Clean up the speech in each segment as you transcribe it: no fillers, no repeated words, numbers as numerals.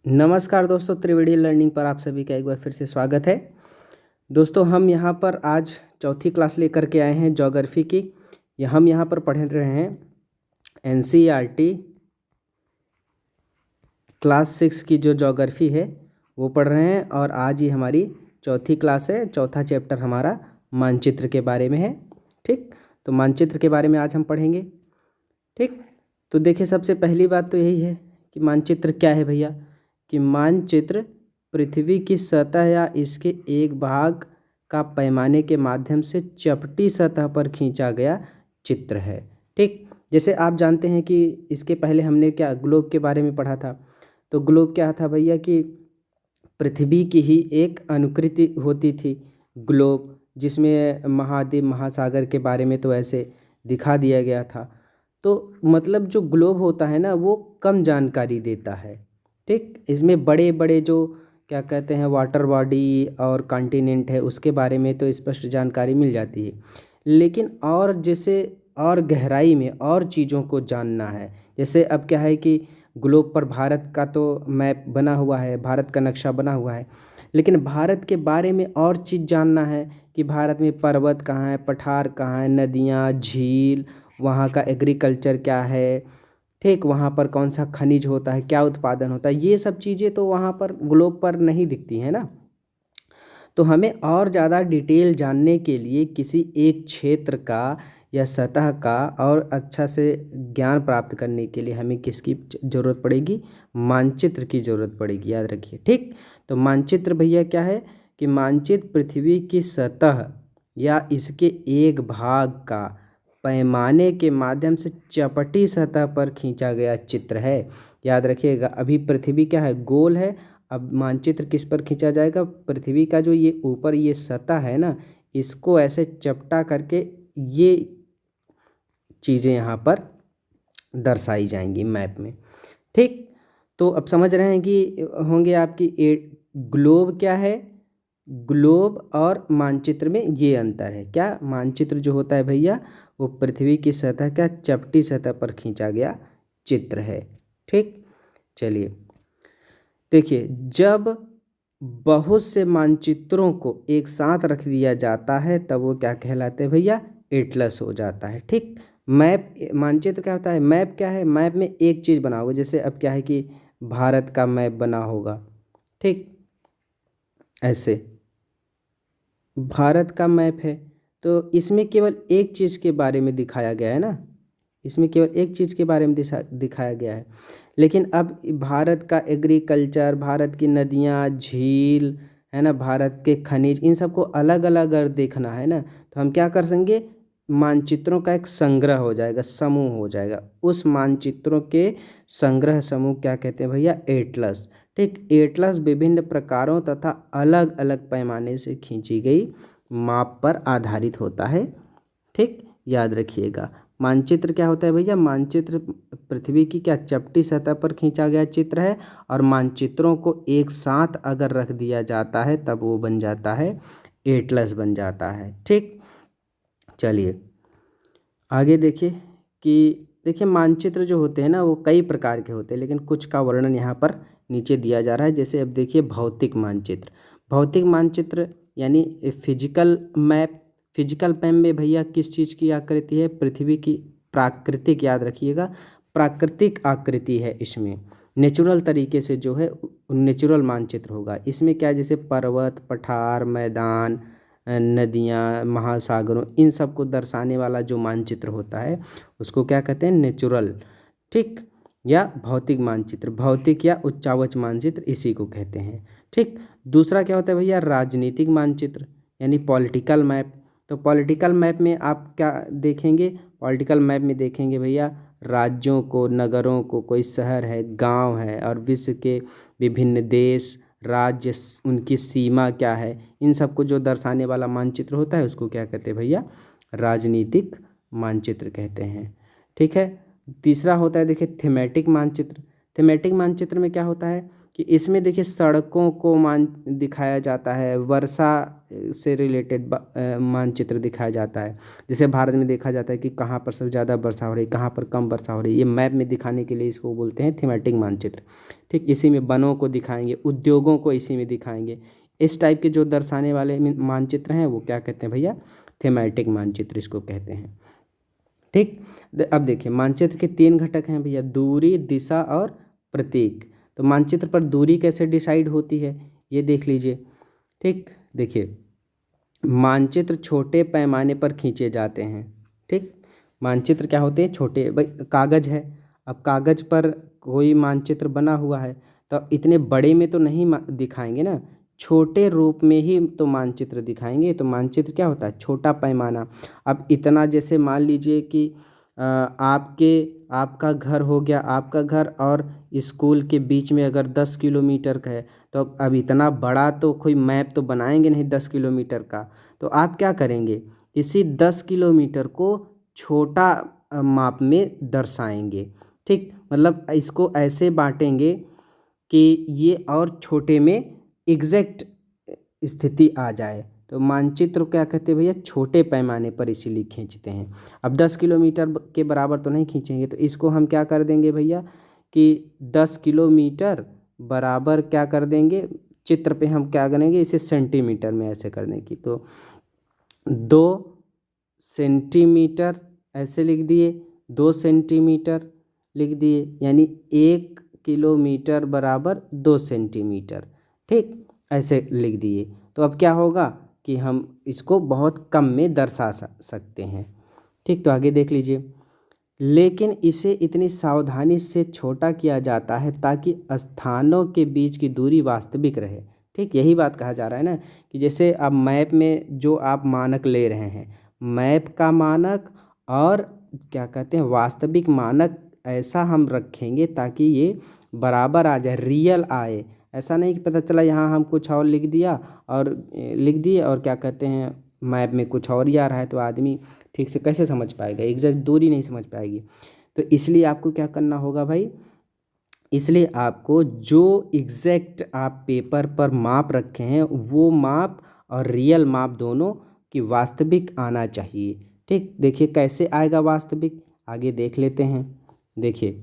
नमस्कार दोस्तों, त्रिवेणी लर्निंग पर आप सभी का एक बार फिर से स्वागत है। दोस्तों, हम यहाँ पर आज चौथी क्लास लेकर के आए हैं ज्योग्राफी की। हम यहाँ पर पढ़ रहे हैं एनसीईआरटी क्लास 6 की जो ज्योग्राफी है वो पढ़ रहे हैं। और आज ही हमारी चौथी क्लास है। चौथा चैप्टर हमारा मानचित्र के बारे में है। ठीक, तो मानचित्र के बारे में आज हम पढ़ेंगे। ठीक, तो देखिए, सबसे पहली बात तो यही है कि मानचित्र क्या है भैया। कि मानचित्र पृथ्वी की सतह या इसके एक भाग का पैमाने के माध्यम से चपटी सतह पर खींचा गया चित्र है। ठीक, जैसे आप जानते हैं कि इसके पहले हमने क्या ग्लोब के बारे में पढ़ा था। तो ग्लोब क्या था भैया कि पृथ्वी की ही एक अनुकृति होती थी ग्लोब, जिसमें महाद्वीप महासागर के बारे में तो ऐसे दिखा दिया गया था। तो मतलब जो ग्लोब होता है ना, वो कम जानकारी देता है। ठीक, इसमें बड़े बड़े जो क्या कहते हैं वाटर बॉडी और कॉन्टिनेंट है उसके बारे में तो स्पष्ट जानकारी मिल जाती है। लेकिन और जैसे और गहराई में और चीज़ों को जानना है, जैसे अब क्या है कि ग्लोब पर भारत का तो मैप बना हुआ है, भारत का नक्शा बना हुआ है। लेकिन भारत के बारे में और चीज़ जानना है कि भारत में पर्वत कहाँ है, पठार कहाँ है, नदियाँ, झील, वहाँ का एग्रीकल्चर क्या है। ठीक, वहाँ पर कौन सा खनिज होता है, क्या उत्पादन होता है, ये सब चीज़ें तो वहाँ पर ग्लोब पर नहीं दिखती हैं ना। तो हमें और ज़्यादा डिटेल जानने के लिए किसी एक क्षेत्र का या सतह का और अच्छा से ज्ञान प्राप्त करने के लिए हमें किसकी ज़रूरत पड़ेगी? मानचित्र की ज़रूरत पड़ेगी, याद रखिए। ठीक, तो मानचित्र भैया क्या है कि मानचित्र पृथ्वी की सतह या इसके एक भाग का पैमाने के माध्यम से चपटी सतह पर खींचा गया चित्र है। याद रखिएगा, अभी पृथ्वी क्या है, गोल है। अब मानचित्र किस पर खींचा जाएगा? पृथ्वी का जो ये ऊपर ये सतह है ना, इसको ऐसे चपटा करके ये चीज़ें यहाँ पर दर्शाई जाएंगी मैप में। ठीक, तो अब समझ रहे हैं कि होंगे आपकी ग्लोब क्या है। ग्लोब और मानचित्र में ये अंतर है क्या? मानचित्र जो होता है भैया वो पृथ्वी की सतह का चपटी सतह पर खींचा गया चित्र है। ठीक, चलिए देखिए, जब बहुत से मानचित्रों को एक साथ रख दिया जाता है तब वो क्या कहलाते हैं भैया? एटलस हो जाता है। ठीक, मैप मानचित्र क्या होता है? मैप क्या है? मैप में एक चीज़ बना होगा, जैसे अब क्या है कि भारत का मैप बना होगा। ठीक, ऐसे भारत का मैप है तो इसमें केवल एक चीज़ के बारे में दिखाया गया है ना, इसमें केवल एक चीज़ के बारे में दिखाया गया है। लेकिन अब भारत का एग्रीकल्चर, भारत की नदियाँ, झील है ना, भारत के खनिज, इन सबको अलग अलग अगर देखना है ना तो हम क्या कर सकेंगे? मानचित्रों का एक संग्रह हो जाएगा, समूह हो जाएगा। उस मानचित्रों के संग्रह समूह क्या कहते हैं भैया? एटलस। ठीक, एटलस विभिन्न प्रकारों तथा अलग अलग पैमाने से खींची गई माप पर आधारित होता है। ठीक, याद रखिएगा। मानचित्र क्या होता है भैया? मानचित्र पृथ्वी की क्या चपटी सतह पर खींचा गया चित्र है। और मानचित्रों को एक साथ अगर रख दिया जाता है तब वो बन जाता है एटलस बन जाता है। ठीक, चलिए आगे देखिए कि देखिए मानचित्र जो होते हैं ना वो कई प्रकार के होते हैं, लेकिन कुछ का वर्णन यहाँ पर नीचे दिया जा रहा है। जैसे अब देखिए भौतिक मानचित्र। भौतिक मानचित्र यानी फिजिकल मैप। फिजिकल मैप में भैया किस चीज़ की आकृति है? पृथ्वी की प्राकृतिक, याद रखिएगा, प्राकृतिक आकृति है इसमें। नेचुरल तरीके से जो है नेचुरल मानचित्र होगा। इसमें क्या है, जैसे पर्वत, पठार, मैदान, नदियाँ, महासागरों, इन सब को दर्शाने वाला जो मानचित्र होता है उसको क्या कहते हैं? नेचुरल। ठीक, या भौतिक मानचित्र, भौतिक या उच्चावच मानचित्र इसी को कहते हैं। ठीक, दूसरा क्या होता है भैया? राजनीतिक मानचित्र यानी पॉलिटिकल मैप। तो पॉलिटिकल मैप में आप क्या देखेंगे? पॉलिटिकल मैप में देखेंगे भैया राज्यों को, नगरों को, कोई शहर है, गांव है, और विश्व के विभिन्न देश, राज्य, उनकी सीमा क्या है, इन सबको जो दर्शाने वाला मानचित्र होता है उसको क्या कहते हैं भैया? राजनीतिक मानचित्र कहते हैं। ठीक है, तीसरा होता है देखिए थीमेटिक मानचित्र। थीमेटिक मानचित्र में क्या होता है कि इसमें देखिए सड़कों को दिखाया जाता है, वर्षा से रिलेटेड मानचित्र दिखाया जाता है। जैसे भारत में देखा जाता है कि कहाँ पर सबसे ज़्यादा वर्षा हो रही है, कहाँ पर कम वर्षा हो रही है, ये मैप में दिखाने के लिए इसको बोलते हैं थीमेटिक मानचित्र। ठीक, इसी में वनों को दिखाएंगे, उद्योगों को इसी में दिखाएंगे। इस टाइप के जो दर्शाने वाले मानचित्र हैं वो क्या कहते हैं भैया, थीमेटिक मानचित्र इसको कहते हैं। ठीक, अब देखिए मानचित्र के 3 घटक हैं भैया, दूरी, दिशा और प्रतीक। तो मानचित्र पर दूरी कैसे डिसाइड होती है ये देख लीजिए। ठीक, देखिए मानचित्र छोटे पैमाने पर खींचे जाते हैं। ठीक, मानचित्र क्या होते हैं, छोटे, भाई कागज़ है, अब कागज़ पर कोई मानचित्र बना हुआ है तो इतने बड़े में तो नहीं दिखाएंगे ना, छोटे रूप में ही तो मानचित्र दिखाएंगे। तो मानचित्र क्या होता है, छोटा पैमाना। अब इतना, जैसे मान लीजिए कि आपका घर हो गया, आपका घर और स्कूल के बीच में अगर 10 किलोमीटर का है तो अब इतना बड़ा तो कोई मैप तो बनाएंगे नहीं 10 किलोमीटर का। तो आप क्या करेंगे, इसी 10 किलोमीटर को छोटा माप में दर्शाएंगे। ठीक, मतलब इसको ऐसे बांटेंगे कि ये और छोटे में एग्जैक्ट स्थिति आ जाए। तो मानचित्र क्या कहते हैं भैया, छोटे पैमाने पर इसीलिए खींचते हैं। अब 10 किलोमीटर के बराबर तो नहीं खींचेंगे, तो इसको हम क्या कर देंगे भैया कि 10 किलोमीटर बराबर क्या कर देंगे, चित्र पे हम क्या करेंगे, इसे सेंटीमीटर में ऐसे करने की, तो 2 सेंटीमीटर ऐसे लिख दिए, 2 सेंटीमीटर लिख दिए, यानी 1 किलोमीटर बराबर 2 सेंटीमीटर। ठीक, ऐसे लिख दिए। तो अब क्या होगा कि हम इसको बहुत कम में दर्शा सकते हैं। ठीक, तो आगे देख लीजिए, लेकिन इसे इतनी सावधानी से छोटा किया जाता है ताकि स्थानों के बीच की दूरी वास्तविक रहे। ठीक, यही बात कहा जा रहा है ना कि जैसे अब मैप में जो आप मानक ले रहे हैं, मैप का मानक और क्या कहते हैं वास्तविक मानक, ऐसा हम रखेंगे ताकि ये बराबर आ जाए, रियल आए। ऐसा नहीं कि पता चला यहाँ हम कुछ और लिख दिया और लिख दिए और क्या कहते हैं मैप में कुछ और ही आ रहा है, तो आदमी ठीक से कैसे समझ पाएगा, एग्जैक्ट दूरी नहीं समझ पाएगी। तो इसलिए आपको क्या करना होगा भाई, इसलिए आपको जो एग्जैक्ट आप पेपर पर माप रखे हैं वो माप और रियल माप दोनों की वास्तविक आना चाहिए। ठीक, देखिए कैसे आएगा वास्तविक, आगे देख लेते हैं। देखिए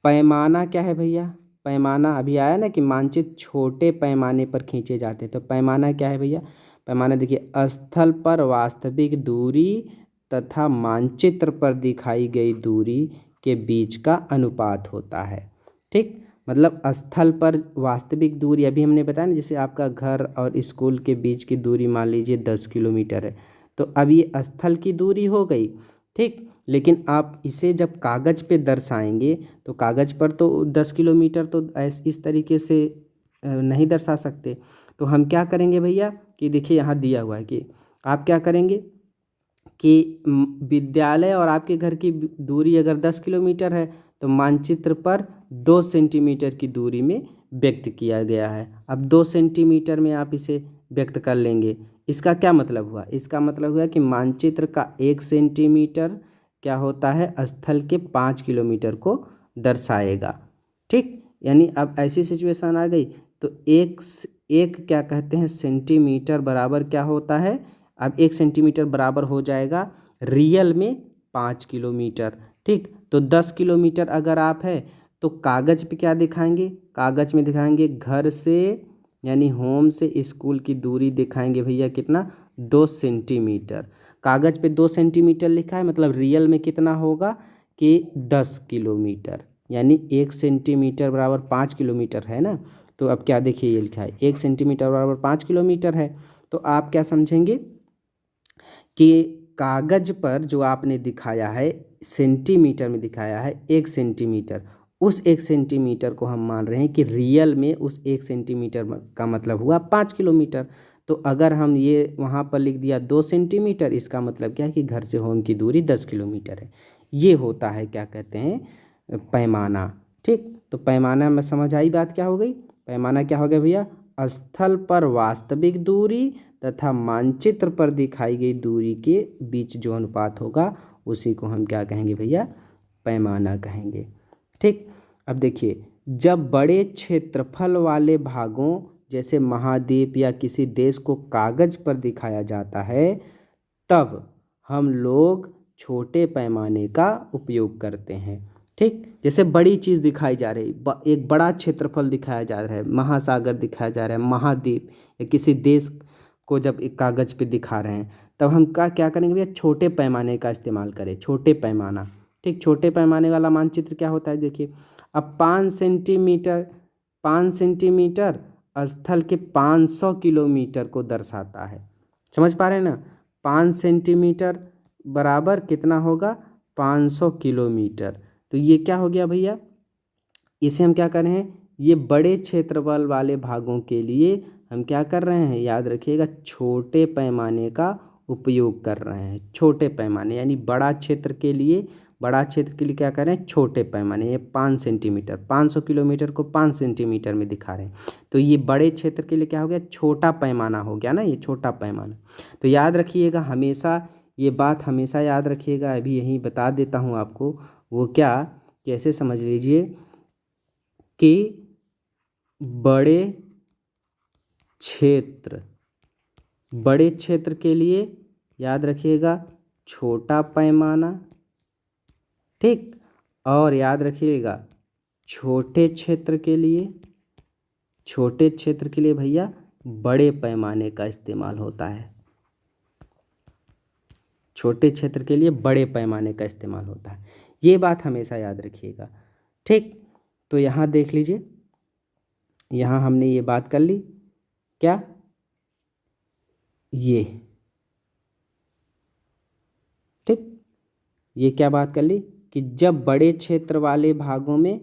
पैमाना क्या है भैया, पैमाना अभी आया ना कि मानचित्र छोटे पैमाने पर खींचे जाते हैं, तो पैमाना क्या है भैया, पैमाना देखिए स्थल पर वास्तविक दूरी तथा मानचित्र पर दिखाई गई दूरी के बीच का अनुपात होता है। ठीक, मतलब स्थल पर वास्तविक दूरी, अभी हमने बताया ना, जैसे आपका घर और स्कूल के बीच की दूरी मान लीजिए 10 किलोमीटर है, तो अब ये स्थल की दूरी हो गई। ठीक, लेकिन आप इसे जब कागज़ पे दर्शाएंगे तो कागज़ पर तो 10 किलोमीटर तो इस तरीके से नहीं दर्शा सकते। तो हम क्या करेंगे भैया कि देखिए यहाँ दिया हुआ है कि आप क्या करेंगे कि विद्यालय और आपके घर की दूरी अगर 10 किलोमीटर है तो मानचित्र पर 2 सेंटीमीटर की दूरी में व्यक्त किया गया है। अब 2 सेंटीमीटर में आप इसे व्यक्त कर लेंगे। इसका क्या मतलब हुआ, इसका मतलब हुआ कि मानचित्र का 1 सेंटीमीटर क्या होता है, स्थल के 5 किलोमीटर को दर्शाएगा। ठीक, यानी अब ऐसी सिचुएशन आ गई तो एक क्या कहते हैं सेंटीमीटर बराबर क्या होता है, अब 1 सेंटीमीटर बराबर हो जाएगा रियल में 5 किलोमीटर। ठीक, तो 10 किलोमीटर अगर आप है तो कागज़ पे क्या दिखाएंगे, कागज़ में दिखाएंगे घर से यानी होम से स्कूल की दूरी दिखाएंगे भैया कितना, 2 सेंटीमीटर। कागज़ पे 2 सेंटीमीटर लिखा है, मतलब रियल में कितना होगा कि 10 किलोमीटर, यानी 1 सेंटीमीटर बराबर 5 किलोमीटर है ना। तो अब क्या देखिए ये लिखा है 1 सेंटीमीटर बराबर 5 किलोमीटर है, तो आप क्या समझेंगे कि कागज़ पर जो आपने दिखाया है सेंटीमीटर में दिखाया है 1 सेंटीमीटर, उस 1 सेंटीमीटर को हम मान रहे हैं कि रियल में उस 1 सेंटीमीटर का मतलब हुआ 5 किलोमीटर। तो अगर हम ये वहाँ पर लिख दिया 2 सेंटीमीटर, इसका मतलब क्या है कि घर से होम की दूरी 10 किलोमीटर है। ये होता है क्या कहते हैं पैमाना। ठीक, तो पैमाना में समझ आई बात क्या हो गई, पैमाना क्या हो गया भैया, स्थल पर वास्तविक दूरी तथा मानचित्र पर दिखाई गई दूरी के बीच जो अनुपात होगा उसी को हम क्या कहेंगे भैया, पैमाना कहेंगे। ठीक, अब देखिए जब बड़े क्षेत्रफल वाले भागों जैसे महाद्वीप या किसी देश को कागज पर दिखाया जाता है तब हम लोग छोटे पैमाने का उपयोग करते हैं। ठीक, जैसे बड़ी चीज़ दिखाई जा रही, एक बड़ा क्षेत्रफल दिखाया जा रहा है, महासागर दिखाया जा रहा है, महाद्वीप या किसी देश को जब एक कागज़ पे दिखा रहे हैं तब हम क्या क्या करेंगे भैया, छोटे पैमाने का इस्तेमाल करें, छोटे पैमाना। ठीक, छोटे पैमाने वाला मानचित्र क्या होता है, देखिए अब 5 सेंटीमीटर स्थल के 500 किलोमीटर को दर्शाता है। समझ पा रहे हैं ना, 5 सेंटीमीटर बराबर कितना होगा, 500 किलोमीटर। तो ये क्या हो गया भैया, इसे हम क्या कर रहे हैं, ये बड़े क्षेत्रफल वाले भागों के लिए हम क्या कर रहे हैं, याद रखिएगा, छोटे पैमाने का उपयोग कर रहे हैं। छोटे पैमाने यानी बड़ा क्षेत्र के लिए क्या कर रहे हैं, छोटे पैमाने। ये 5 सेंटीमीटर, 500 किलोमीटर को 5 सेंटीमीटर में दिखा रहे हैं, तो ये बड़े क्षेत्र के लिए क्या हो गया, छोटा पैमाना हो गया ना, ये छोटा पैमाना। तो याद रखिएगा हमेशा, ये बात हमेशा याद रखिएगा। अभी यहीं बता देता हूँ आपको, वो क्या, कैसे समझ लीजिए कि बड़े क्षेत्र के लिए याद रखिएगा छोटा पैमाना। ठीक, और याद रखिएगा छोटे क्षेत्र के लिए भैया बड़े पैमाने का इस्तेमाल होता है। छोटे क्षेत्र के लिए बड़े पैमाने का इस्तेमाल होता है, ये बात हमेशा याद रखिएगा। ठीक, तो यहाँ देख लीजिए, यहाँ हमने ये बात कर ली, क्या, ये ठीक, ये क्या बात कर ली कि जब बड़े क्षेत्र वाले भागों में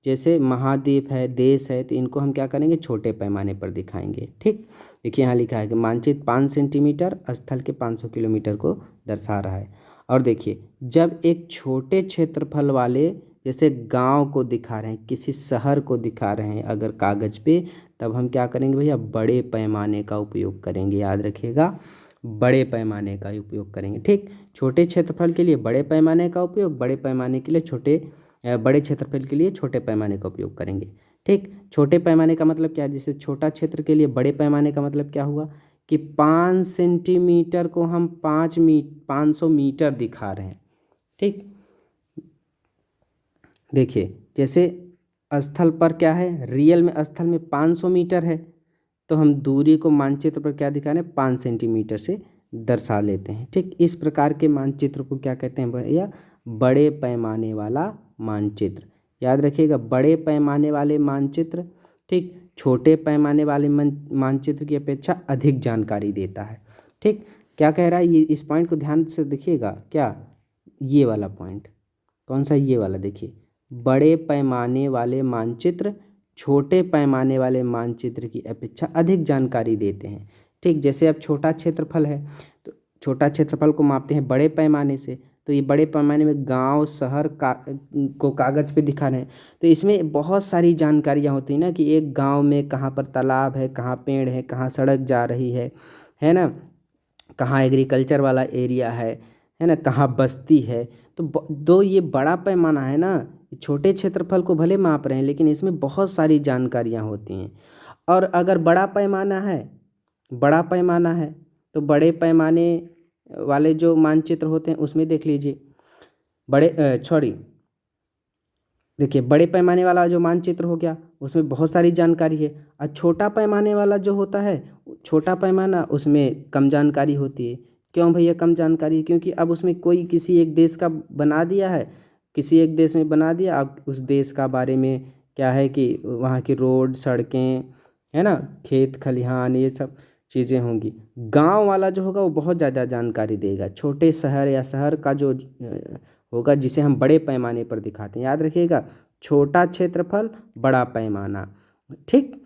जैसे महाद्वीप है, देश है, तो इनको हम क्या करेंगे, छोटे पैमाने पर दिखाएंगे। ठीक, देखिए यहाँ लिखा है कि मानचित्र 5 सेंटीमीटर स्थल के 500 किलोमीटर को दर्शा रहा है। और देखिए जब एक छोटे क्षेत्रफल वाले जैसे गांव को दिखा रहे हैं, किसी शहर को दिखा रहे हैं अगर कागज़ पे, तब हम क्या करेंगे भैया, बड़े पैमाने का उपयोग करेंगे। याद रखिएगा, बड़े पैमाने का उपयोग करेंगे। ठीक, छोटे क्षेत्रफल के लिए बड़े पैमाने का उपयोग, बड़े पैमाने के लिए बड़े क्षेत्रफल के लिए छोटे पैमाने का उपयोग करेंगे। ठीक, छोटे पैमाने का मतलब क्या है, जैसे छोटा क्षेत्र के लिए बड़े पैमाने का मतलब क्या हुआ कि 5 सेंटीमीटर को हम 500 मीटर दिखा रहे हैं। ठीक, देखिए जैसे स्थल पर क्या है, रियल में स्थल में 500 मीटर है, तो हम दूरी को मानचित्र पर क्या दिखा रहे हैं, 5 सेंटीमीटर से दर्शा लेते हैं। ठीक, इस प्रकार के मानचित्र को क्या कहते हैं भैया, बड़े पैमाने वाला मानचित्र। याद रखिएगा, बड़े पैमाने वाले मानचित्र ठीक छोटे पैमाने वाले मानचित्र की अपेक्षा अधिक जानकारी देता है। ठीक, क्या कह रहा है ये, इस पॉइंट को ध्यान से देखिएगा, क्या, ये वाला पॉइंट, कौन सा, ये वाला, देखिए बड़े पैमाने वाले मानचित्र छोटे पैमाने वाले मानचित्र की अपेक्षा अधिक जानकारी देते हैं। ठीक, जैसे अब छोटा क्षेत्रफल है तो छोटा क्षेत्रफल को मापते हैं बड़े पैमाने से, तो ये बड़े पैमाने में गांव शहर को कागज़ पे दिखा रहे हैं, तो इसमें बहुत सारी जानकारियाँ होती हैं ना, कि एक गांव में कहाँ पर तालाब है, कहाँ पेड़ है, कहाँ सड़क जा रही है ना, कहाँ एग्रीकल्चर वाला एरिया है ना, कहाँ बस्ती है। तो ये बड़ा पैमाना है ना, छोटे क्षेत्रफल को भले माप रहे हैं लेकिन इसमें बहुत सारी जानकारियाँ होती हैं। और अगर बड़ा पैमाना है तो बड़े पैमाने वाले जो मानचित्र होते हैं उसमें देख लीजिए, देखिए बड़े पैमाने वाला जो मानचित्र हो गया उसमें बहुत सारी जानकारी है, और छोटा पैमाने वाला जो होता है, छोटा पैमाना, उसमें कम जानकारी होती है। क्यों भैया कम जानकारी है, क्योंकि अब उसमें कोई किसी एक देश का बना दिया है, किसी एक देश में बना दिया, अब उस देश का बारे में क्या है कि वहाँ की रोड, सड़कें, है ना, खेत खलिहान, ये सब चीज़ें होंगी। गांव वाला जो होगा वो बहुत ज़्यादा जानकारी देगा, छोटे शहर या शहर का जो होगा जिसे हम बड़े पैमाने पर दिखाते हैं। याद रखिएगा, छोटा क्षेत्रफल बड़ा पैमाना। ठीक,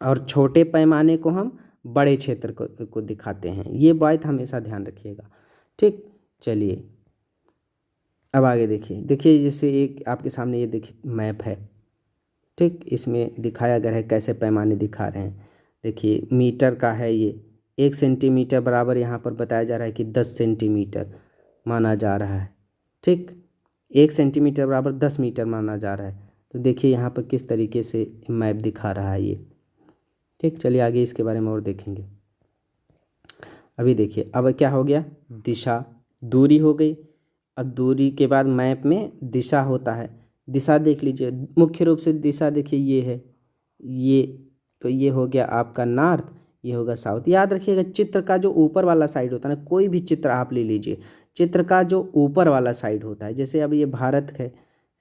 और छोटे पैमाने को हम बड़े क्षेत्र को दिखाते हैं, ये बात हमेशा ध्यान रखिएगा। ठीक, चलिए अब आगे देखिए जैसे एक आपके सामने ये देखिए मैप है। ठीक, इसमें दिखाया गया है कैसे पैमाने दिखा रहे हैं। देखिए मीटर का है ये, 1 सेंटीमीटर बराबर यहाँ पर बताया जा रहा है कि 10 सेंटीमीटर माना जा रहा है। ठीक, 1 सेंटीमीटर बराबर 10 मीटर माना जा रहा है। तो देखिए यहाँ पर किस तरीके से मैप दिखा रहा है ये। ठीक, चलिए आगे इसके बारे में और देखेंगे। अभी देखिए अब क्या हो गया, दिशा, दूरी हो गई। अब दूरी के बाद मैप में दिशा होता है। दिशा देख लीजिए, मुख्य रूप से दिशा देखिए ये है, ये तो ये हो गया आपका नॉर्थ, ये होगा साउथ। याद रखिएगा चित्र का जो ऊपर वाला साइड होता है ना, कोई भी चित्र आप ले लीजिए, चित्र का जो ऊपर वाला साइड होता है, जैसे अब ये भारत है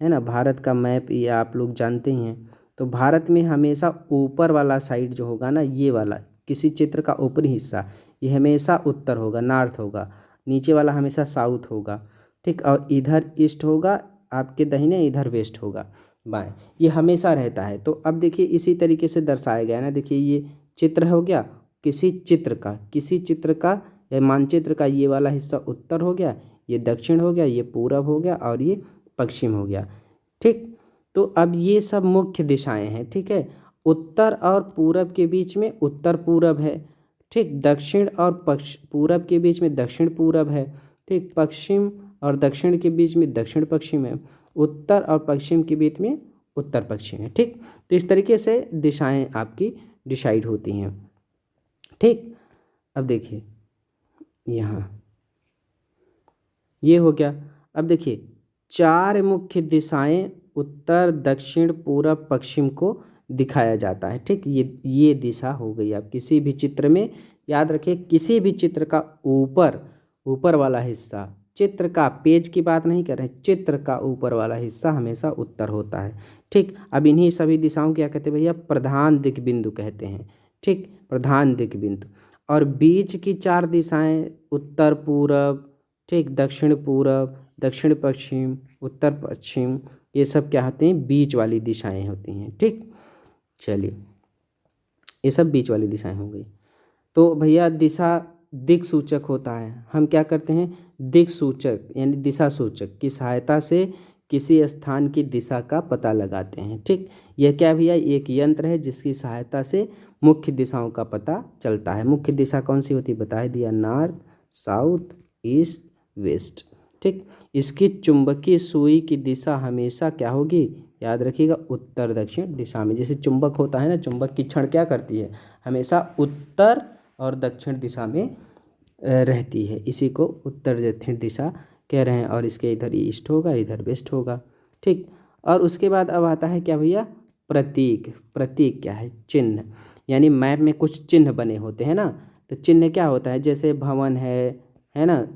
ना, भारत का मैप ये आप लोग जानते ही हैं। तो भारत में हमेशा ऊपर वाला साइड जो होगा ना, ये वाला किसी चित्र का ऊपरी हिस्सा, ये हमेशा उत्तर होगा, नॉर्थ होगा। नीचे वाला हमेशा साउथ होगा। ठीक, और इधर ईस्ट होगा आपके दाहिने, इधर वेस्ट होगा बाएं, ये हमेशा रहता है। तो अब देखिए इसी तरीके से दर्शाया गया है ना, देखिए ये चित्र हो गया, किसी चित्र का या मानचित्र का ये वाला हिस्सा उत्तर हो गया, ये दक्षिण हो गया, ये पूरब हो गया और ये पश्चिम हो गया। ठीक, तो अब ये सब मुख्य दिशाएं हैं। ठीक है, उत्तर और पूरब के बीच में उत्तर पूरब है। ठीक, दक्षिण और पूरब के बीच में दक्षिण पूरब है। ठीक, पश्चिम और दक्षिण के बीच में दक्षिण पश्चिम है। उत्तर और पश्चिम के बीच में उत्तर पश्चिम है। ठीक, तो इस तरीके से दिशाएं आपकी डिसाइड होती हैं। ठीक, अब देखिए यहाँ ये हो गया। अब देखिए 4 मुख्य दिशाएं उत्तर दक्षिण पूरब पश्चिम को दिखाया जाता है। ठीक, ये दिशा हो गई। आप किसी भी चित्र में याद रखिए, किसी भी चित्र का ऊपर वाला हिस्सा, चित्र का, पेज की बात नहीं कर रहे, चित्र का ऊपर वाला हिस्सा हमेशा उत्तर होता है। ठीक, अब इन्हीं सभी दिशाओं क्या कहते हैं भैया, प्रधान दिक् बिंदु कहते हैं। ठीक, प्रधान दिक् बिंदु। और बीच की 4 दिशाएं उत्तर पूरब, ठीक, दक्षिण पूरब, दक्षिण पश्चिम, उत्तर पश्चिम, ये सब क्या होते हैं, बीच वाली दिशाएं होती हैं। ठीक, चलिए ये सब बीच वाली दिशाएं हो गई। तो भैया दिशा दिक् सूचक होता है। हम क्या करते हैं, दिक् सूचक यानी दिशा सूचक की सहायता से किसी स्थान की दिशा का पता लगाते हैं। ठीक, यह क्या भैया, एक यंत्र है जिसकी सहायता से मुख्य दिशाओं का पता चलता है। मुख्य दिशा कौन सी होती है, बता दिया, नॉर्थ, साउथ, ईस्ट, वेस्ट। ठीक, इसकी चुंबकीय सुई की दिशा हमेशा क्या होगी, याद रखिएगा, उत्तर दक्षिण दिशा में। जैसे चुंबक होता है ना, चुंबक की छड़ क्या करती है, हमेशा उत्तर और दक्षिण दिशा में रहती है। इसी को उत्तर दक्षिण दिशा कह रहे हैं। और इसके इधर ईस्ट होगा, इधर वेस्ट होगा। ठीक, और उसके बाद अब आता है क्या भैया, प्रतीक। प्रतीक क्या है, चिन्ह। यानी मैप में कुछ चिन्ह बने होते हैं ना, तो चिन्ह क्या होता है, जैसे भवन है ना,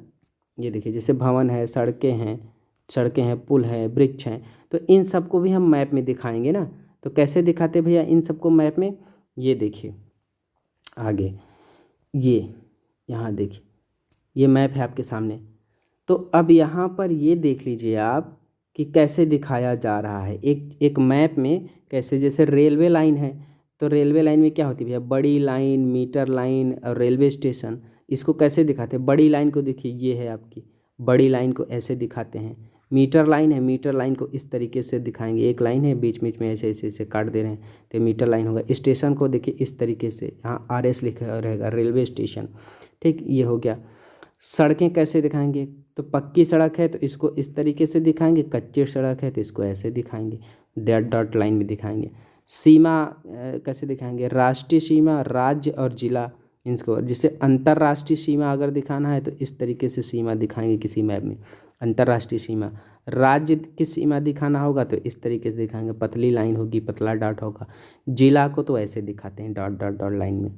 ये देखिए जैसे भवन है, सड़कें हैं, पुल है, वृक्ष हैं, तो इन सबको भी हम मैप में दिखाएंगे ना। तो कैसे दिखाते भैया इन सबको मैप में, ये देखिए आगे, ये यहाँ देखिए, ये मैप है आपके सामने। तो अब यहाँ पर ये देख लीजिए आप कि कैसे दिखाया जा रहा है एक मैप में, कैसे, जैसे रेलवे लाइन है, तो रेलवे लाइन में क्या होती है भैया, बड़ी लाइन, मीटर लाइन और रेलवे स्टेशन। इसको कैसे दिखाते हैं, बड़ी लाइन को देखिए, ये है आपकी बड़ी लाइन को ऐसे दिखाते हैं। मीटर लाइन है, मीटर लाइन को इस तरीके से दिखाएंगे, एक लाइन है, बीच बीच में ऐसे ऐसे ऐसे काट दे रहे हैं, तो मीटर लाइन होगा। स्टेशन को देखिए इस तरीके से, यहाँ RS लिखा रहेगा, रेलवे स्टेशन। ठीक, ये हो गया। सड़कें कैसे दिखाएंगे, तो पक्की सड़क है तो इसको इस तरीके से दिखाएंगे, कच्ची सड़क है तो इसको ऐसे दिखाएंगे, डॉट डॉट लाइन में दिखाएंगे। सीमा कैसे दिखाएंगे, राष्ट्रीय सीमा, राज्य और जिला, इसको, जिससे अंतर्राष्ट्रीय सीमा अगर दिखाना है तो इस तरीके से सीमा दिखाएंगे किसी मैप में, अंतर्राष्ट्रीय सीमा। राज्य की सीमा दिखाना होगा तो इस तरीके से दिखाएंगे, पतली लाइन होगी, पतला डॉट होगा। जिला को तो ऐसे दिखाते हैं, डॉट डॉट डॉट लाइन में।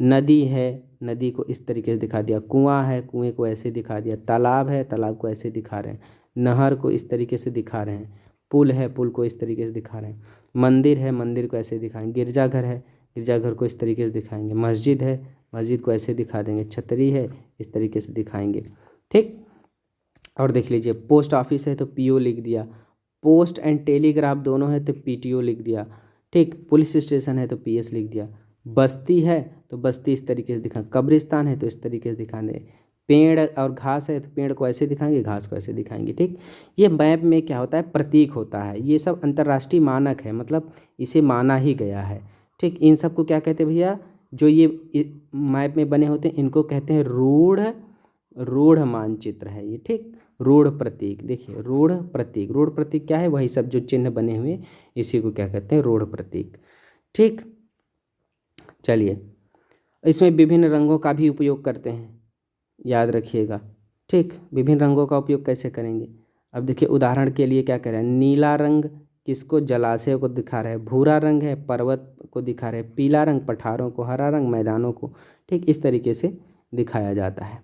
नदी है, नदी को इस तरीके से दिखा दिया। कुआं है, कुएं को ऐसे दिखा दिया। तालाब है, तालाब को ऐसे दिखा रहे हैं। नहर को इस तरीके से दिखा रहे हैं। पुल है, पुल को इस तरीके से दिखा रहे हैं। मंदिर है, मंदिर को ऐसे दिखाएंगे। गिरजाघर है, गिरजाघर को इस तरीके से दिखाएंगे। मस्जिद है, मस्जिद को ऐसे दिखा देंगे। छतरी है, इस तरीके से दिखाएंगे। ठीक, और देख लीजिए, पोस्ट ऑफिस है तो PO लिख दिया। पोस्ट एंड टेलीग्राफ दोनों है तो PTO लिख दिया। ठीक, पुलिस स्टेशन है तो PS लिख दिया। बस्ती है तो बस्ती इस तरीके से दिखा। कब्रिस्तान है तो इस तरीके से दिखा दें। पेड़ और घास है तो पेड़ को ऐसे दिखाएंगे, घास को ऐसे दिखाएंगे। ठीक, ये मैप में क्या होता है, प्रतीक होता है। ये सब अंतर्राष्ट्रीय मानक है, मतलब इसे माना ही गया है। ठीक, इन सबको क्या कहते हैं भैया, जो ये मैप में बने होते हैं इनको कहते हैं रूढ़ मानचित्र है ये। ठीक, रूढ़ प्रतीक। देखिए रूढ़ प्रतीक, रूढ़ प्रतीक क्या है? वही सब जो चिन्ह बने हुए इसी को क्या कहते हैं? रूढ़ प्रतीक। ठीक, चलिए इसमें विभिन्न रंगों का भी उपयोग करते हैं, याद रखिएगा। ठीक, विभिन्न रंगों का उपयोग कैसे करेंगे? अब देखिए उदाहरण के लिए क्या कह रहे हैं, नीला रंग किसको? जलाशय को दिखा रहा है, भूरा रंग है पर्वत को दिखा रहे हैं, पीला रंग पठारों को, हरा रंग मैदानों को। ठीक, इस तरीके से दिखाया जाता है।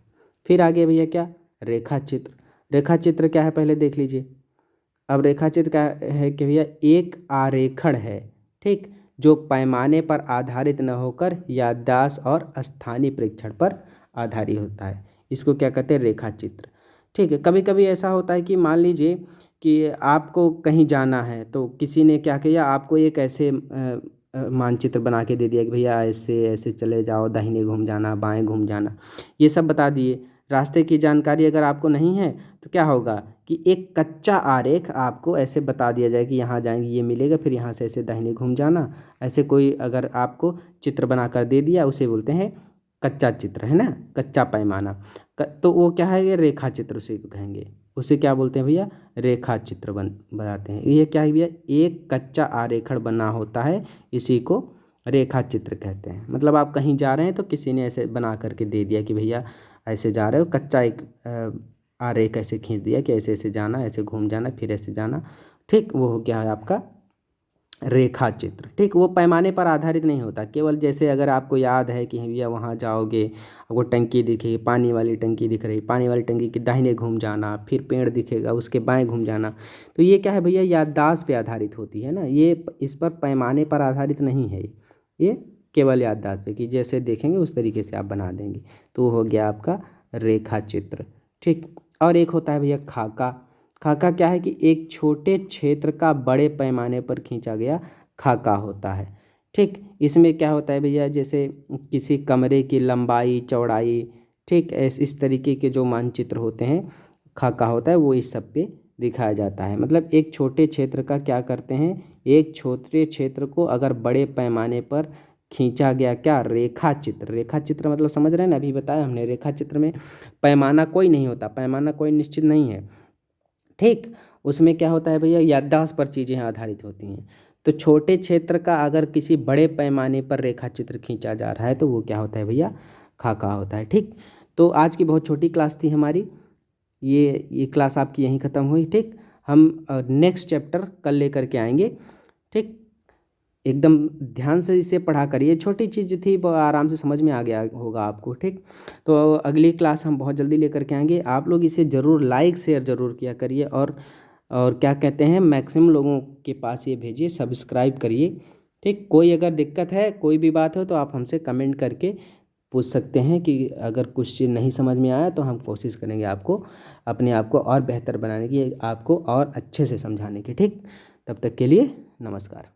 फिर आगे भैया क्या? रेखा चित्र। रेखा चित्र क्या है पहले देख लीजिए। अब रेखा चित्र क्या है कि भैया एक आरेखण है, ठीक, जो पैमाने पर आधारित न होकर याददाश्त और स्थानीय परीक्षण पर आधारित होता है। इसको क्या कहते हैं? रेखा चित्र। ठीक है, कभी कभी ऐसा होता है कि मान लीजिए कि आपको कहीं जाना है तो किसी ने क्या किया, आपको एक ऐसे मानचित्र बना के दे दिया कि भैया ऐसे ऐसे चले जाओ, दाहिने घूम जाना, बाएं घूम जाना, ये सब बता दिए। रास्ते की जानकारी अगर आपको नहीं है तो क्या होगा कि एक कच्चा आरेख आपको ऐसे बता दिया जाए कि यहाँ जाएंगे ये मिलेगा, फिर यहाँ से ऐसे दाहिने घूम जाना। ऐसे कोई अगर आपको चित्र बना कर दे दिया उसे बोलते हैं कच्चा चित्र, है ना, कच्चा पैमाना। तो वो क्या है? ये रेखा चित्र उसे कहेंगे। उसे क्या बोलते हैं भैया? रेखा चित्र बनाते हैं। ये क्या है भैया? एक कच्चा आरेखण बना होता है, इसी को रेखा चित्र कहते हैं। मतलब आप कहीं जा रहे हैं तो किसी ने ऐसे बना करके दे दिया कि भैया ऐसे जा रहे हो, कच्चा एक आरेख ऐसे खींच दिया कि ऐसे ऐसे जाना, ऐसे घूम जाना, फिर ऐसे जाना। ठीक, वो हो गया है आपका रेखा चित्र। ठीक, वो पैमाने पर आधारित नहीं होता, केवल जैसे अगर आपको याद है कि भैया वहाँ जाओगे, आपको टंकी दिखेगी, पानी वाली टंकी दिख रही, पानी वाली टंकी के दाहिने घूम जाना, फिर पेड़ दिखेगा उसके बाएं घूम जाना। तो ये क्या है भैया? याददाश्त पे आधारित होती है ना, ये इस पर पैमाने पर आधारित नहीं है, ये केवल याददाश्त पे कि जैसे देखेंगे उस तरीके से आप बना देंगे। तो हो गया आपका रेखा चित्र। ठीक, और एक होता है भैया खाका। खाका क्या है कि एक छोटे क्षेत्र का बड़े पैमाने पर खींचा गया खाका होता है। ठीक, इसमें क्या होता है भैया? जैसे किसी कमरे की लंबाई चौड़ाई, ठीक, इस तरीके के जो मानचित्र होते हैं, खाका होता है, वो इस सब पे दिखाया जाता है। मतलब एक छोटे क्षेत्र का क्या करते हैं, एक छोटे क्षेत्र को अगर बड़े पैमाने पर खींचा गया क्या? रेखा चित्र। रेखा चित्र मतलब समझ रहे हैं ना, अभी बताया हमने, रेखा चित्र में पैमाना कोई नहीं होता, पैमाना कोई निश्चित नहीं है। ठीक, उसमें क्या होता है भैया? याददाश्त पर चीज़ें आधारित होती हैं। तो छोटे क्षेत्र का अगर किसी बड़े पैमाने पर रेखा चित्र खींचा जा रहा है तो वो क्या होता है भैया? खाका होता है। ठीक, तो आज की बहुत छोटी क्लास थी हमारी, ये क्लास आपकी यहीं ख़त्म हुई। ठीक, हम नेक्स्ट चैप्टर कल लेकर के आएंगे। ठीक, एकदम ध्यान से इसे पढ़ा करिए, छोटी चीज़ थी, आराम से समझ में आ गया होगा आपको। ठीक, तो अगली क्लास हम बहुत जल्दी लेकर के आएंगे। आप लोग इसे ज़रूर लाइक शेयर ज़रूर किया करिए, और क्या कहते हैं, मैक्सिमम लोगों के पास ये भेजिए, सब्सक्राइब करिए। ठीक, कोई अगर दिक्कत है, कोई भी बात हो तो आप हमसे कमेंट करके पूछ सकते हैं कि अगर कुछ चीज़ नहीं समझ में आया तो हम कोशिश करेंगे आपको अपने आप को और बेहतर बनाने की, आपको और अच्छे से समझाने की। ठीक, तब तक के लिए नमस्कार।